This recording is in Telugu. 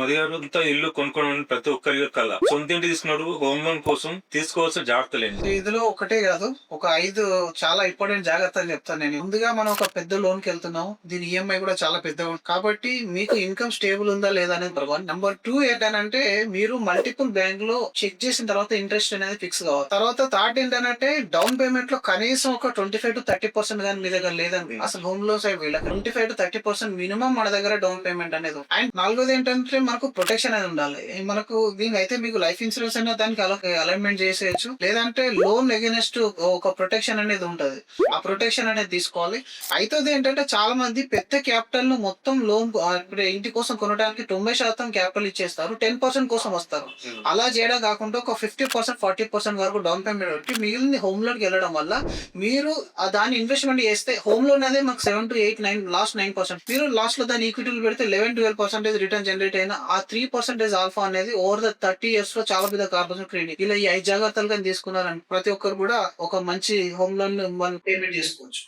మదిగారుతో ఇల్లు కొనుక్కోవడం ప్రతి ఒక్కరి కల. సొంత ఇంటి తీసుకున్నాడు హోమ్ లోన్ కోసం తీసుకోవాల్సిన జాగ్రత్తలేండి? ఇందులో ఒకటే కాదు, ఒక 5 చాలా ఇంపార్టెంట్ జాగ్రత్తలు చెప్తాను నేను. ముందుగా మనం ఒక పెద్ద లోన్ కి వెళ్తున్నాం, దీని ఈఎంఐ కూడా చాలా పెద్దగా ఉంది కాబట్టి మీకు ఇన్కమ్ స్టేబుల్ ఉందా లేదా అనేది నెంబర్ 1. నెంబర్ 2 ఏంటంటే మీరు మల్టిపుల్ బ్యాంక్ లో చెక్ చేసిన తర్వాత ఇంట్రెస్ట్ అనేది ఫిక్స్ కావాలి. తర్వాత థర్డ్ ఏంటంటే డౌన్ పేమెంట్ లో కనీసం ఒక 25-30% కానీ మీ దగ్గర లేదండి అసలు హోమ్ లోన్ సైడ్ వీళ్ళకి 25-30% మినిమం మన దగ్గర డౌన్ పేమెంట్ అనేది. అండ్ నాలుగోది ఏంటంటే మనకు ప్రొటెక్షన్ అనేది ఉండాలి. మనకు దీని అయితే మీకు లైఫ్ ఇన్సూరెన్స్ అయినా దానికి అలైన్మెంట్ చేసేయచ్చు, లేదంటే లోన్ ఎగెనెస్ట్ ఒక ప్రొటెక్షన్ అనేది ఉంటది, ఆ ప్రొటెక్షన్ అనేది తీసుకోవాలి. అయితే ఏంటంటే చాలా మంది పెద్ద క్యాపిటల్ ను మొత్తం లోన్ ఇప్పుడు ఇంటి కోసం కొనడానికి 90% క్యాపిటల్ ఇచ్చేస్తారు, 10% కోసం వస్తారు. అలా చేయడం కాకుండా ఒక 50%-40% వరకు డౌన్ పేమెంట్ పెట్టి మిగిలిన హోమ్ లోన్ కి వెళ్ళడం వల్ల మీరు దాన్ని ఇన్వెస్ట్మెంట్ చేస్తే హోమ్ లోన్ అనేది మాకు 7-8-9 లాస్ట్ 9%, మీరు లాస్ట్ లో దాని ఈక్విటీలు పెడితే 11-12% రిటర్న్ జనరేట్ అయిన ఆ 3% ఆల్ఫా అనేది ఓవర్ ద 30 years లో చాలా పెద్ద కార్పొరేషన్ క్రెడిట్. ఇలా ఈ 5 జాగ్రత్తలు కానీ తీసుకున్నారని ప్రతి ఒక్కరు కూడా ఒక మంచి హోమ్ లోన్ పేమెంట్ చేసుకోవచ్చు.